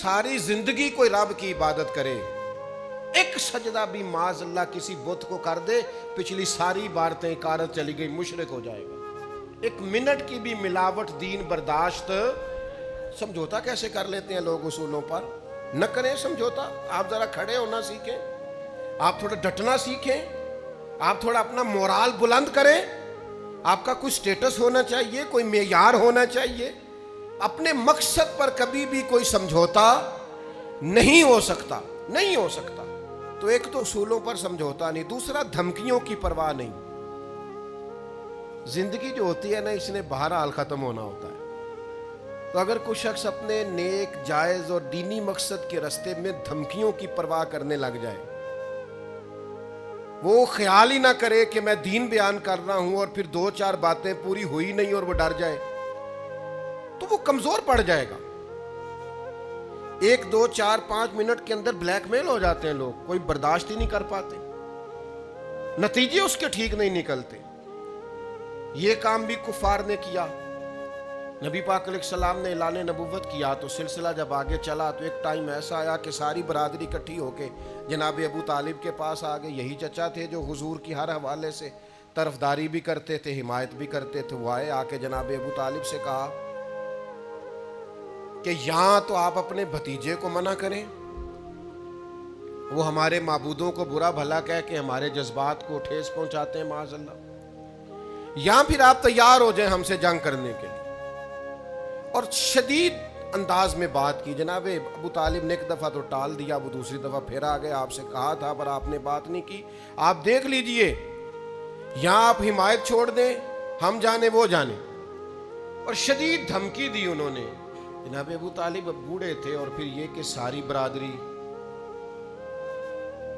सारी जिंदगी कोई रब की इबादत करे, एक सजदा भी माज अल्लाह किसी बुत को कर दे, पिछली सारी बातें कारत चली गई, मुशरिक हो जाएगा। एक मिनट की भी मिलावट दीन बर्दाश्त। समझौता कैसे कर लेते हैं लोग उसूलों पर? न करें समझौता। आप जरा खड़े होना सीखें, आप थोड़ा डटना सीखें, आप थोड़ा अपना मोराल बुलंद करें। आपका कुछ स्टेटस होना चाहिए, कोई मेयार होना चाहिए। अपने मकसद पर कभी भी कोई समझौता नहीं हो सकता, नहीं हो सकता। तो एक तो उसूलों पर समझौता नहीं, दूसरा धमकियों की परवाह नहीं। जिंदगी जो होती है ना, इसने बहरहाल खत्म होना होता है। तो अगर कोई शख्स अपने नेक जायज और दीनी मकसद के रास्ते में धमकियों की परवाह करने लग जाए, वो ख्याल ही ना करे कि मैं दीन बयान कर रहा हूं और फिर 2-4 बातें पूरी हुई नहीं और वो डर जाए, तो वो कमजोर पड़ जाएगा। 1, 2, 4, 5 मिनट के अंदर ब्लैकमेल हो जाते हैं लोग, कोई बर्दाश्त ही नहीं कर पाते, नतीजे उसके ठीक नहीं निकलते। ये काम भी कुफार ने किया। नबी पाक अलैहिस्सलाम ने ऐलान नबुव्वत किया तो सिलसिला जब आगे चला तो एक टाइम ऐसा आया कि सारी बरादरी इकट्ठी होके जनाब अबू तालिब के पास आ गए। यही चचा थे जो हुजूर की हर हवाले से तरफदारी भी करते थे, हिमायत भी करते थे। वो आए, आके जनाब अबू तालिब से कहा कि यहाँ तो आप अपने भतीजे को मना करें, वो हमारे माबूदों को बुरा भला कह के हमारे जज्बात को ठेस पहुंचाते हैं माज़अल्लाह, या फिर आप तैयार हो जाएं हमसे जंग करने के लिए। और शदीद अंदाज में बात की। जनाब अबू तालिब ने एक दफ़ा तो टाल दिया, वो दूसरी दफ़ा फिर आ गए, आपसे कहा था पर आपने बात नहीं की, आप देख लीजिए, या आप हिमायत छोड़ दें, हम जाने वो जाने। और शदीद धमकी दी उन्होंने। जनाब अबू तालिब अब बूढ़े थे और फिर ये कि सारी बरादरी,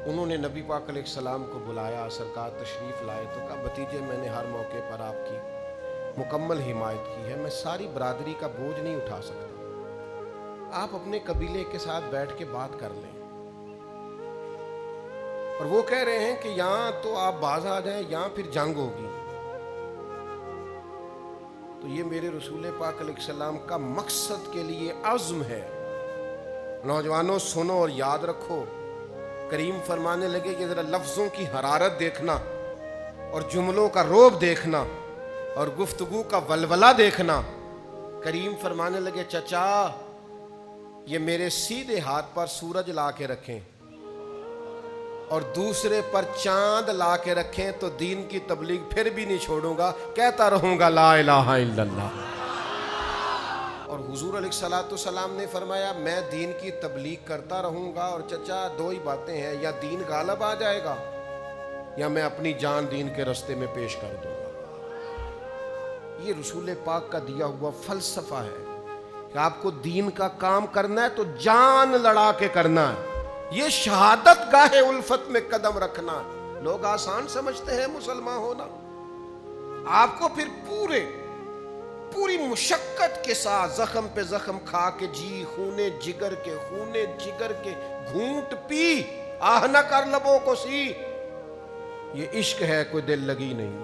उन्होंने नबी पाक अलैहिस्सलाम को बुलाया, सरकार तशरीफ़ लाए तो कहा भतीजे मैंने हर मौके पर आपकी मुकम्मल हिमायत की है, मैं सारी बरादरी का बोझ नहीं उठा सकता, आप अपने कबीले के साथ बैठ के बात कर लें। और वो कह रहे हैं कि यहां तो आप बाज आ जाएं या फिर जंग होगी। तो ये मेरे रसूल पाक अलैहिस्सलाम का मकसद के लिए अज़्म है। नौजवानों सुनो और याद रखो, करीम फरमाने लगे कि जरा लफ्जों की हरारत देखना और जुमलों का रोब देखना और गुफ्तगू का वलवला देखना। करीम फरमाने लगे चचा ये मेरे सीधे हाथ पर सूरज ला के रखें और दूसरे पर चांद ला के रखें तो दीन की तबलीग फिर भी नहीं छोड़ूंगा, कहता रहूंगा ला इलाहा इल्लल्लाह। और हुजूर अलैहिस्सलाम ने फरमाया मैं दीन की तबलीग करता रहूंगा। और चचा 2 ही बातें हैं, या दीन गालिब आ जाएगा या मैं अपनी जान दीन के रास्ते में पेश कर दूंगा। ये रसूल पाक का दिया हुआ फलसफा है कि आपको दीन का काम करना है तो जान लड़ा के करना है। ये शहादत गाहे उल्फत में कदम रखना है। लोग आसान समझते हैं मुसलमान होना, आपको फिर पूरी मुशक्कत के साथ जख्म पे जख्म खा के जी खूने जिगर के घूंट पी आह न कर लबों को सी। ये इश्क है, कोई दिल लगी नहीं।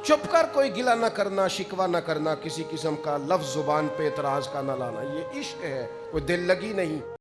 चुप कर कोई गिला ना करना, शिकवा ना करना, किसी किस्म का लफ्ज जुबान पे एतराज का ना लाना। ये इश्क है, कोई दिल लगी नहीं।